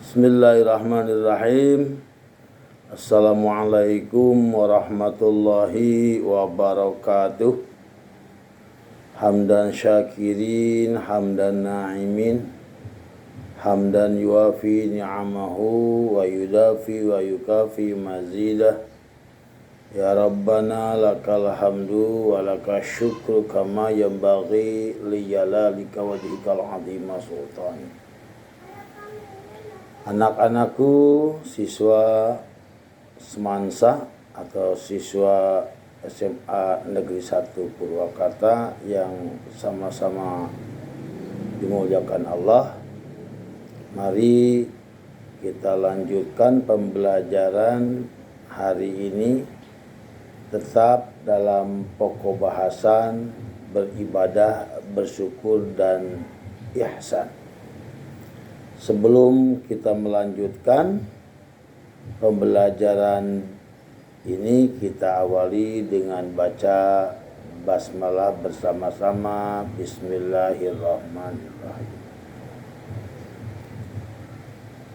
Bismillahirrahmanirrahim. Assalamualaikum warahmatullahi wabarakatuh. Hamdan syakirin, hamdan na'imin, hamdan yuafi ni'amahu wa yudafi wa yukafi mazidah. Ya Rabbana lakal hamdu wa lakal syukru kama yanbaghi liyalalika wajhikal azima sultani. Anak-anakku, siswa Semansa atau siswa SMA Negeri 1 Purwakarta yang sama-sama dimuliakan Allah, mari kita lanjutkan pembelajaran hari ini tetap dalam pokok bahasan beribadah, bersyukur, dan ihsan. Sebelum kita melanjutkan pembelajaran ini, kita awali dengan baca basmalah bersama-sama. Bismillahirrahmanirrahim.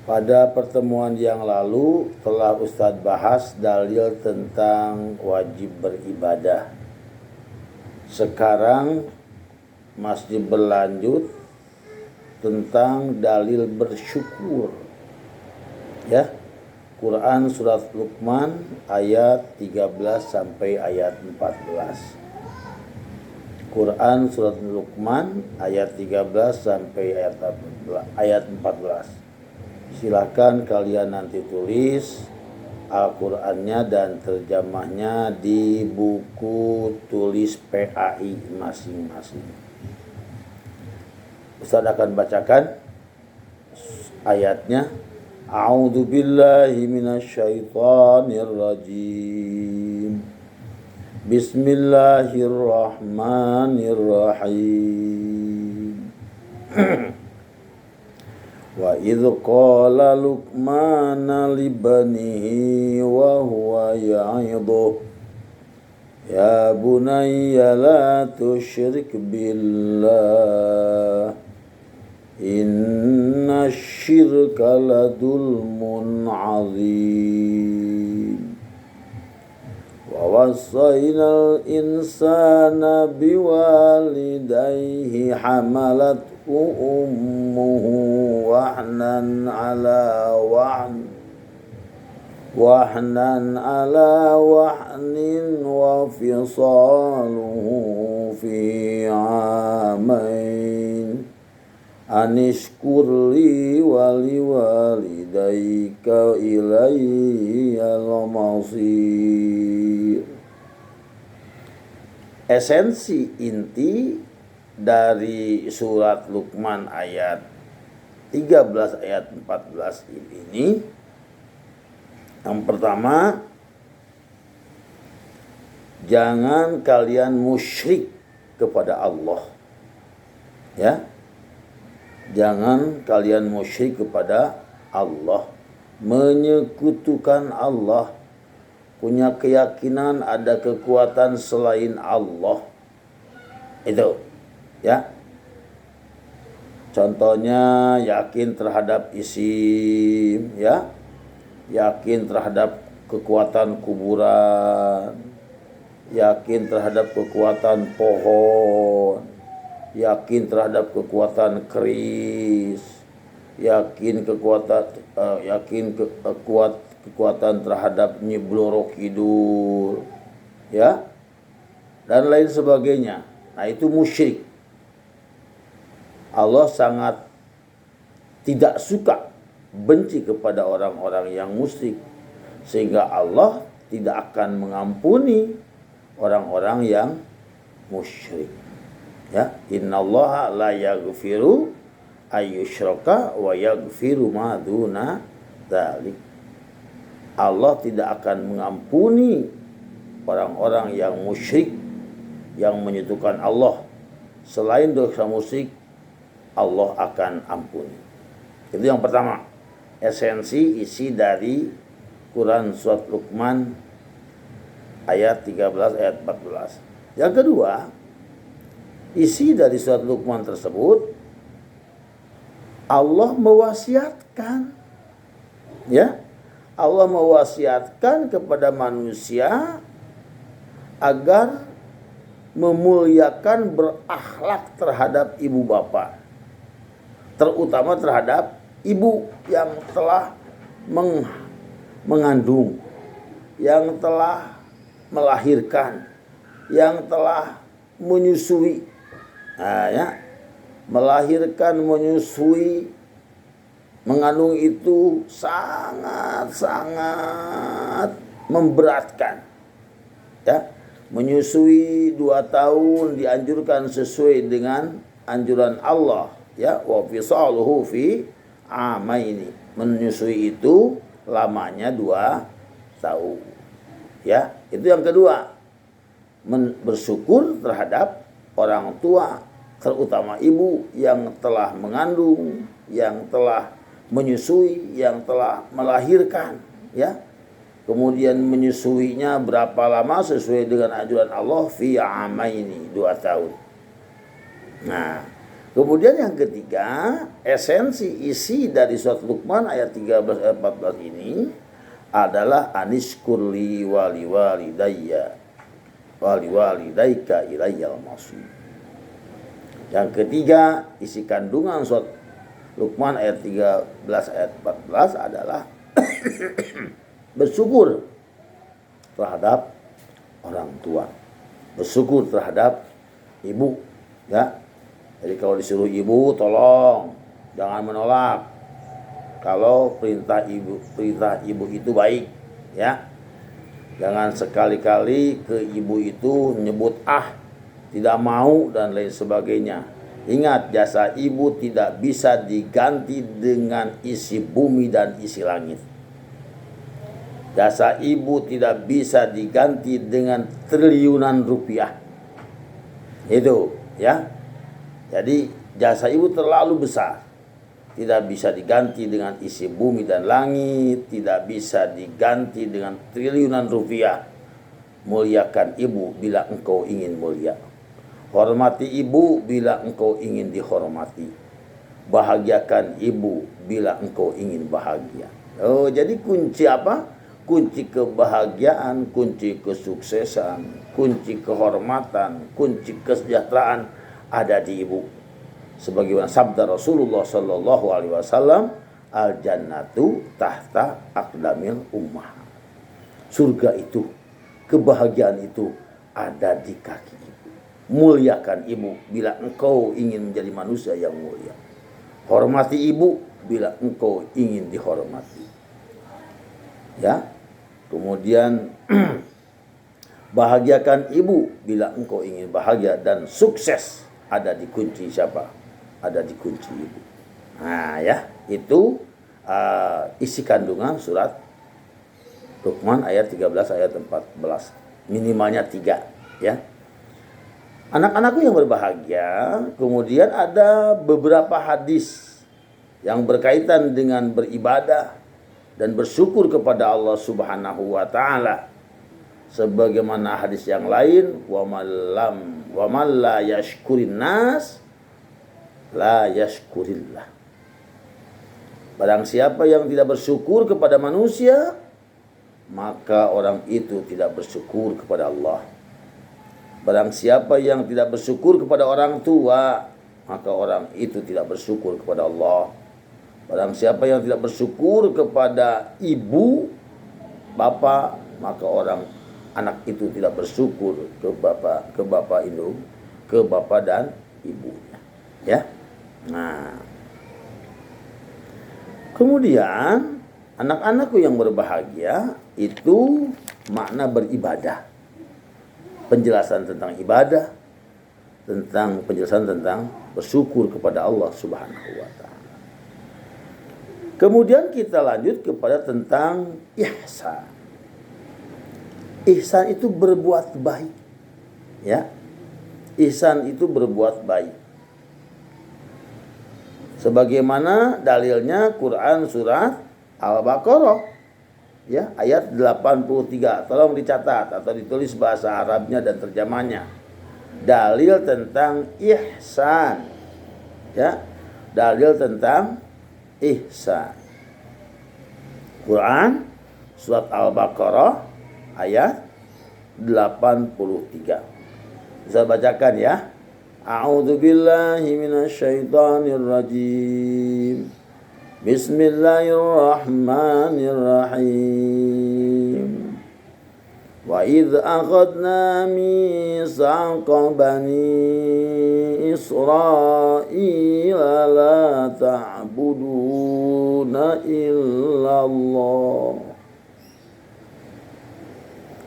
Pada pertemuan yang lalu telah Ustadz bahas dalil tentang wajib beribadah. Sekarang masih berlanjut tentang dalil bersyukur. Ya. Quran surat Luqman ayat 13 sampai ayat 14. Quran surat Luqman ayat 13 sampai ayat 14. Silakan kalian nanti tulis Al-Qur'annya dan terjemahnya di buku tulis PAI masing-masing. Ustaz akan bacakan ayatnya. A'udzu billahi minasyaitonir rajim. Bismillahirrahmanirrahim. Wa idz qala Luqman li banihi wa huwa ya'idhu ya bunayya la tusyrik billah inna syirka ladulmun azim wa wasainal insana biwalidayhi hamalathu ummuhu wahnan ala wahnin wa fisaluhu fi amain anishkurli wali walidayka ilayyal masir. Esensi inti dari surat Luqman ayat 13 ayat 14 ini, yang pertama, jangan kalian musyrik kepada Allah. Ya. Jangan kalian musyrik kepada Allah, menyekutukan Allah, punya keyakinan ada kekuatan selain Allah. Itu, ya. Contohnya yakin terhadap isim, ya. Yakin terhadap kekuatan kuburan, yakin terhadap kekuatan pohon, yakin terhadap kekuatan keris, yakin kekuatan terhadap Nyi Bloro Kidul, ya, dan lain sebagainya. Nah, itu musyrik. Allah sangat tidak suka, benci kepada orang-orang yang musyrik, sehingga Allah tidak akan mengampuni orang-orang yang musyrik. Ya, innallaha la yaghfiru ayyushraka wa yaghfiru ma duna dzalik. Allah tidak akan mengampuni orang-orang yang musyrik, yang menyekutukan Allah. Selain dosa musyrik, Allah akan ampuni. Itu yang pertama. Esensi isi dari Quran surat Luqman ayat 13 ayat 14. Yang kedua, isi dari surat Luqman tersebut, Allah mewasiatkan Ya, Allah mewasiatkan kepada manusia agar memuliakan berakhlak terhadap ibu bapak, terutama terhadap ibu yang telah mengandung, yang telah melahirkan, yang telah menyusui. Nah, ya, melahirkan, menyusui, mengandung itu sangat memberatkan. Ya, menyusui 2 tahun dianjurkan sesuai dengan anjuran Allah, ya, wa fisaluhu fi amaini. Menyusui itu lamanya 2 tahun. Ya, itu yang kedua. Bersyukur terhadap orang tua, terutama ibu yang telah mengandung, yang telah menyusui, yang telah melahirkan, ya. Kemudian menyusuinya berapa lama sesuai dengan anjuran Allah, fi amaini, 2 tahun. Nah, kemudian yang ketiga, esensi isi dari surat Luqman ayat 13 ayat 14 ini adalah anishkurli wali walidaika ilayyal masir. Yang ketiga, isi kandungan surat Luqman ayat 13 ayat 14 adalah bersyukur terhadap orang tua, bersyukur terhadap ibu, ya. Jadi kalau disuruh ibu, tolong jangan menolak. Kalau perintah ibu itu baik, ya. Jangan sekali-kali ke ibu itu nyebut tidak mau dan lain sebagainya. Ingat, jasa ibu tidak bisa diganti dengan isi bumi dan isi langit. Jasa ibu tidak bisa diganti dengan triliunan rupiah. Itu, ya. Jadi jasa ibu terlalu besar. Tidak bisa diganti dengan isi bumi dan langit, tidak bisa diganti dengan triliunan rupiah. Muliakan ibu bila engkau ingin mulia. Hormati ibu bila engkau ingin dihormati. Bahagiakan ibu bila engkau ingin bahagia. Oh, jadi kunci apa? Kunci kebahagiaan, kunci kesuksesan, kunci kehormatan, kunci kesejahteraan ada di ibu. Sebagaimana sabda Rasulullah sallallahu alaihi wasallam, al jannatu tahta aqdamil ummah. Surga itu, kebahagiaan itu ada di kaki ibu. Muliakan ibu bila engkau ingin menjadi manusia yang mulia. Hormati ibu bila engkau ingin dihormati. Ya. Kemudian bahagiakan ibu bila engkau ingin bahagia, dan sukses ada di kunci siapa? Ada di kunci ibu. Nah, ya, itu isi kandungan surat Luqman ayat 13 ayat 14. Minimalnya 3, ya. Anak-anakku yang berbahagia, kemudian ada beberapa hadis yang berkaitan dengan beribadah dan bersyukur kepada Allah Subhanahu wa taala. Sebagaimana hadis yang lain, wa man la yashkurin nas la yashkurillah. Barang siapa yang tidak bersyukur kepada manusia, maka orang itu tidak bersyukur kepada Allah. Barang siapa yang tidak bersyukur kepada orang tua, maka orang itu tidak bersyukur kepada Allah. Barang siapa yang tidak bersyukur kepada ibu, bapak, maka anak itu tidak bersyukur ke bapak dan ibunya. Ya. Nah, kemudian anak-anakku yang berbahagia itu makna beribadah. Penjelasan tentang ibadah, tentang penjelasan tentang bersyukur kepada Allah Subhanahu wa taala. Kemudian kita lanjut kepada tentang ihsan. Ihsan itu berbuat baik. Ya. Ihsan itu berbuat baik. Sebagaimana dalilnya Quran surat Al-Baqarah, ya, ayat 83. Tolong dicatat atau ditulis bahasa Arabnya dan terjemahnya. Dalil tentang ihsan. Ya. Dalil tentang ihsan. Quran surat Al-Baqarah ayat 83. Bisa bacakan ya. A'udzu billahi minasyaitonir rajim. Bismillahirrahmanirrahim. Wa idz akhadna mitsaqa bani Israila la ta'buduna illallah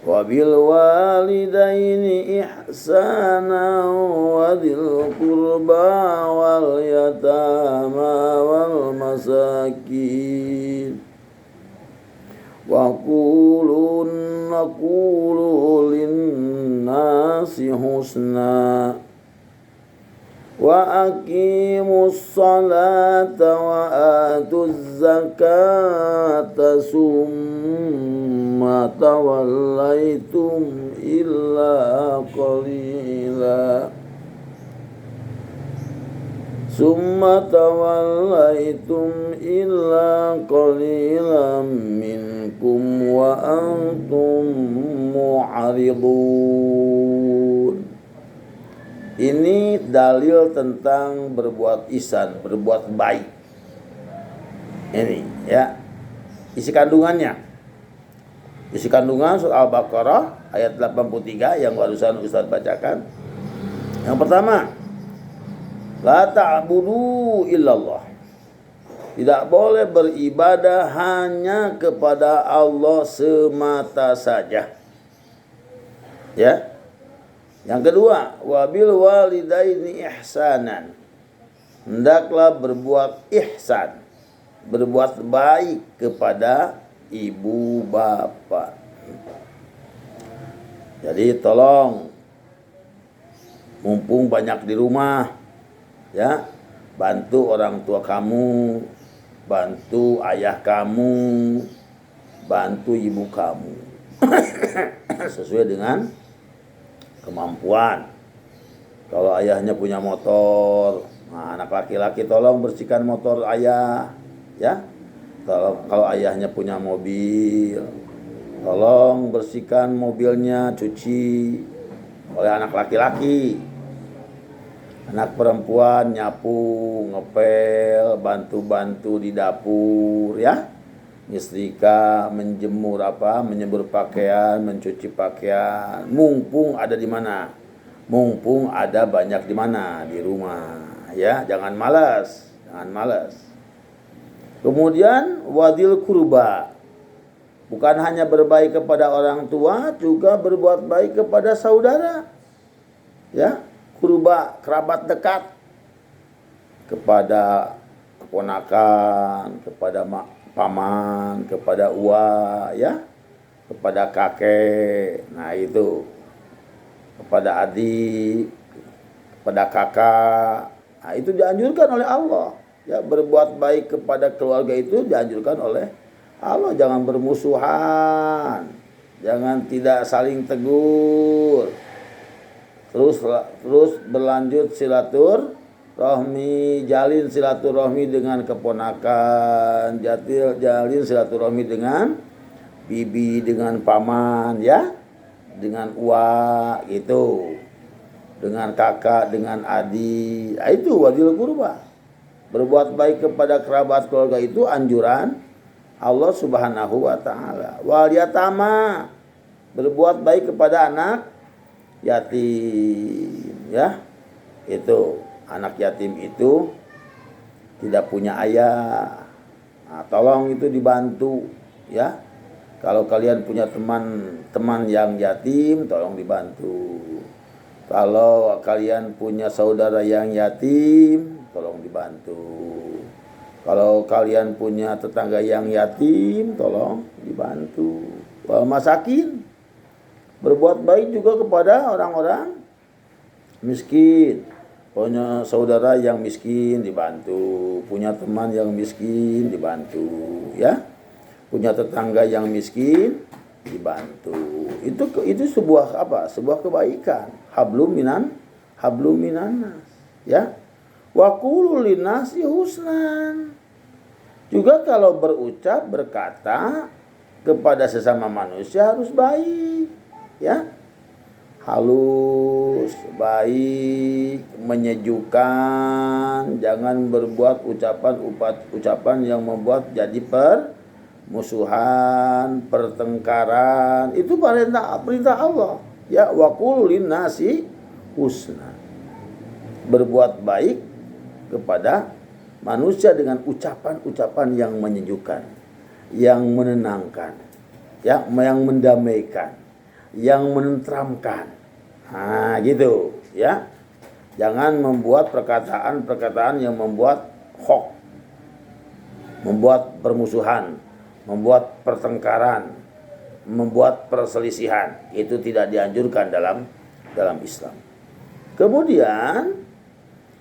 wa bil walidaini ihsana wa dzil qurba wal yatama wal masakin wa qulu lin-nasi husna wa aqimus salata wa atuz zakata summa tawallaitum illa qalila minkum wa antum mu'ridun. Ini dalil tentang berbuat ihsan, berbuat baik. Ini ya isi kandungannya. Isi kandungan surah Al-Baqarah ayat 83 yang barusan Ustaz bacakan. Yang pertama, la ta'budu illallah. Tidak boleh beribadah hanya kepada Allah semata saja. Ya. Yang kedua, wabil walidaini ihsanan. Hendaklah berbuat ihsan, berbuat baik kepada ibu bapak. Jadi tolong, mumpung banyak di rumah, ya, bantu orang tua kamu, bantu ayah kamu, bantu ibu kamu sesuai dengan kemampuan. Kalau ayahnya punya motor, nah, anak laki-laki tolong bersihkan motor ayah, ya. Kalau ayahnya punya mobil, tolong bersihkan mobilnya, cuci oleh anak laki-laki. Anak perempuan nyapu, ngepel, bantu-bantu di dapur, ya. Nyetrika, menjemur menyembur pakaian, mencuci pakaian. Mumpung ada di mana? Mumpung ada banyak di mana? Di rumah, ya. Jangan malas, jangan malas. Kemudian wadil kurba. Bukan hanya berbaik kepada orang tua, juga berbuat baik kepada saudara. Ya, kurba, kerabat dekat. Kepada keponakan, kepada paman, kepada uwa, ya, kepada kakek, nah itu, kepada adik, kepada kakak, nah itu dianjurkan oleh Allah, ya, berbuat baik kepada keluarga itu dianjurkan oleh Allah. Jangan bermusuhan, jangan tidak saling tegur, terus berlanjut silaturahmi, jalin silaturahmi dengan keponakan, jalin silaturahmi dengan bibi, dengan paman, ya, dengan uwa gitu, dengan kakak, dengan adik. Nah, itu wadil kurba. Berbuat baik kepada kerabat keluarga itu anjuran Allah Subhanahu wa taala. Wal yatama, berbuat baik kepada anak yatim, ya. Itu anak yatim itu tidak punya ayah. Nah, tolong itu dibantu, ya. Kalau kalian punya teman yang yatim, tolong dibantu. Kalau kalian punya saudara yang yatim, tolong dibantu. Kalau kalian punya tetangga yang yatim, tolong dibantu. Wal masakin, berbuat baik juga kepada orang-orang miskin. Punya saudara yang miskin dibantu, punya teman yang miskin dibantu, ya. Punya tetangga yang miskin dibantu. Itu sebuah apa? Sebuah kebaikan. Hablum minanas, ya. Wa qulu linnasi husnan. Juga kalau berucap, berkata kepada sesama manusia harus baik, ya. Halus, baik, menyejukkan, jangan berbuat ucapan yang membuat jadi permusuhan, pertengkaran. Itu perintah Allah. Ya, wa qul linnasi husna. Berbuat baik kepada manusia dengan ucapan-ucapan yang menyejukkan, yang menenangkan, yang mendamaikan, yang menenteramkan. Nah, gitu, ya. Jangan membuat perkataan-perkataan yang membuat hoax, membuat permusuhan, membuat pertengkaran, membuat perselisihan. Itu tidak dianjurkan dalam Islam. Kemudian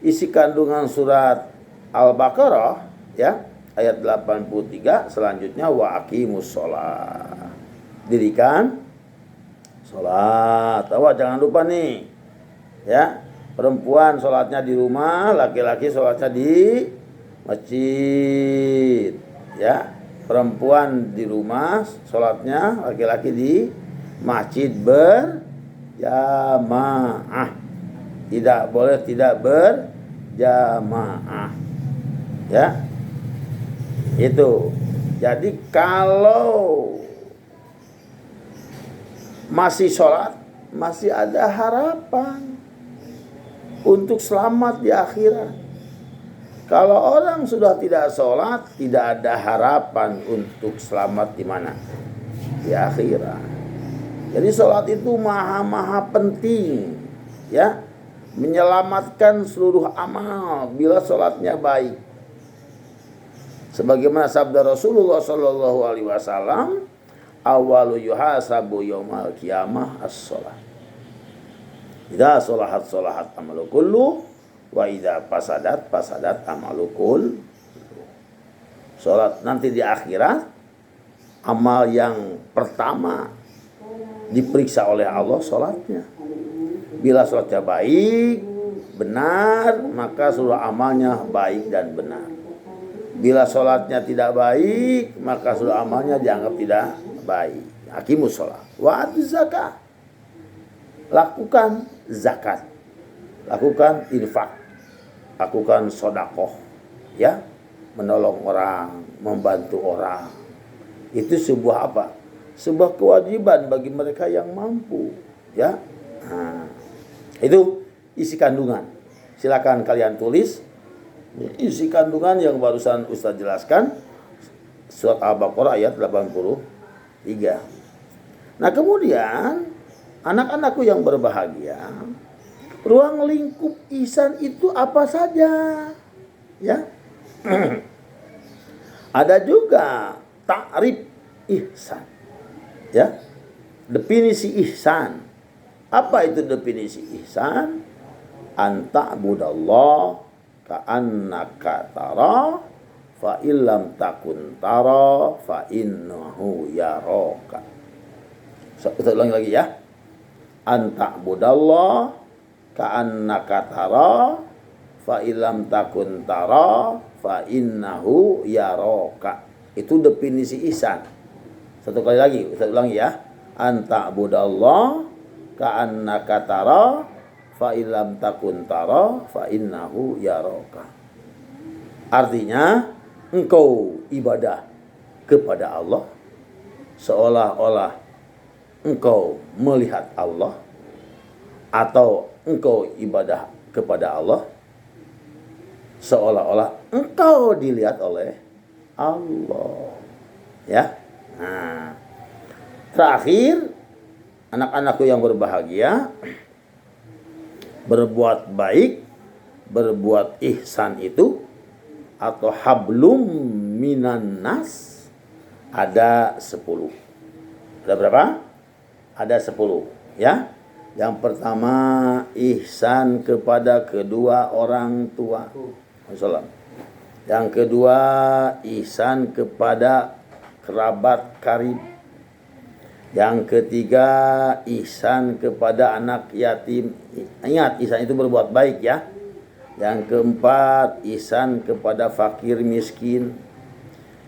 isi kandungan surat Al-Baqarah, ya, ayat 83 selanjutnya, wa aqimus shalah. Dirikan sholat. Jangan lupa nih, ya, perempuan sholatnya di rumah, laki-laki sholatnya di masjid, ya. Perempuan di rumah sholatnya, laki-laki di masjid berjamaah. Tidak boleh tidak berjamaah, ya. Itu. Jadi kalau masih sholat, masih ada harapan untuk selamat di akhirat. Kalau orang sudah tidak sholat, tidak ada harapan untuk selamat di mana? Di akhirat. Jadi sholat itu maha penting, ya, menyelamatkan seluruh amal bila sholatnya baik. Sebagaimana sabda Rasulullah SAW, awalu yuhasabu yaumal qiyamah as-shalah. Idza sholahat amalu kullu wa idza fasadat amalu kullu. Salat nanti di akhirat, amal yang pertama diperiksa oleh Allah salatnya. Bila salatnya baik, benar, maka seluruh amalnya baik dan benar. Bila salatnya tidak baik, maka seluruh amalnya dianggap tidak baik. Aqimus shalah wa atuz zakah. Lakukan zakat, lakukan infak, lakukan sedekah, ya, menolong orang, membantu orang. Itu sebuah apa? Sebuah kewajiban bagi mereka yang mampu, ya. Nah, itu isi kandungan. Silakan kalian tulis isi kandungan yang barusan Ustaz jelaskan, surat Al-Baqarah ayat 83. Nah, kemudian anak-anakku yang berbahagia, ruang lingkup ihsan itu apa saja? Ya. Ada juga ta'rif ihsan. Ya. Definisi ihsan. Apa itu definisi ihsan? Anta budallah ka'annaka tara fa illam takun tara fa innahu yaraka. Kita ulangi lagi, ya. Anta budallah ka'annaka tara fa illam takun tara fa innahu yaraka. Itu definisi ihsan. Satu kali lagi, kita ulangi, ya. Anta budallah ka'annaka tara fa illam takun tara fa innahu yaraka. Artinya, engkau ibadah kepada Allah seolah-olah engkau melihat Allah, atau engkau ibadah kepada Allah seolah-olah engkau dilihat oleh Allah, ya. Nah, terakhir, anak-anakku yang berbahagia, berbuat baik, berbuat ihsan itu, atau hablum minan nas, ada 10. Ada berapa? Ada 10, ya. Yang pertama, ihsan kepada kedua orang tua. Yang kedua, ihsan kepada kerabat karib. Yang ketiga, ihsan kepada anak yatim. Ingat, ihsan itu berbuat baik, ya. Yang keempat, ihsan kepada fakir miskin.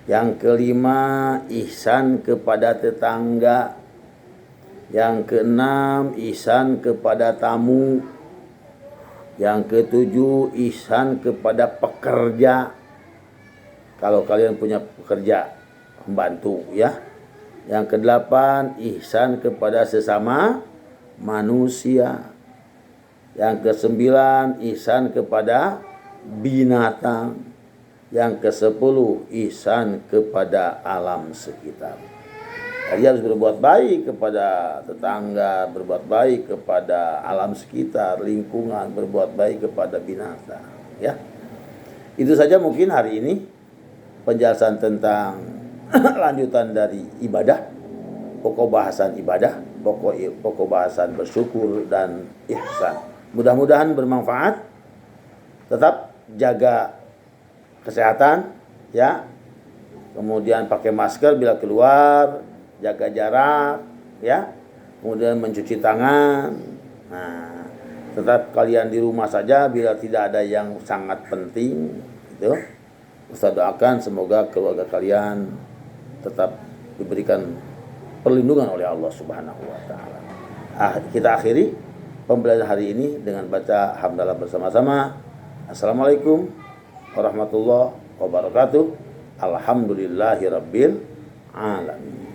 Yang kelima, ihsan kepada tetangga. Yang keenam, ihsan kepada tamu. Yang ketujuh, ihsan kepada pekerja. Kalau kalian punya pekerja, membantu ya. Yang kedelapan, ihsan kepada sesama manusia. Yang kesembilan, ihsan kepada binatang. Yang kesepuluh, ihsan kepada alam sekitar. Jadi harus berbuat baik kepada tetangga, berbuat baik kepada alam sekitar, lingkungan, berbuat baik kepada binatang. Ya, itu saja mungkin hari ini penjelasan tentang lanjutan dari ibadah, pokok bahasan ibadah, pokok bahasan bersyukur dan ihsan. Mudah-mudahan bermanfaat. Tetap jaga kesehatan, ya. Kemudian pakai masker bila keluar, jaga jarak, ya. Kemudian mencuci tangan. Nah, tetap kalian di rumah saja bila tidak ada yang sangat penting, gitu. Ustaz doakan semoga keluarga kalian tetap diberikan perlindungan oleh Allah Subhanahu wa taala. Kita akhiri pembelajaran hari ini dengan baca hamdalah bersama-sama. Assalamualaikum warahmatullahi wabarakatuh. Alhamdulillahirabbil alamin.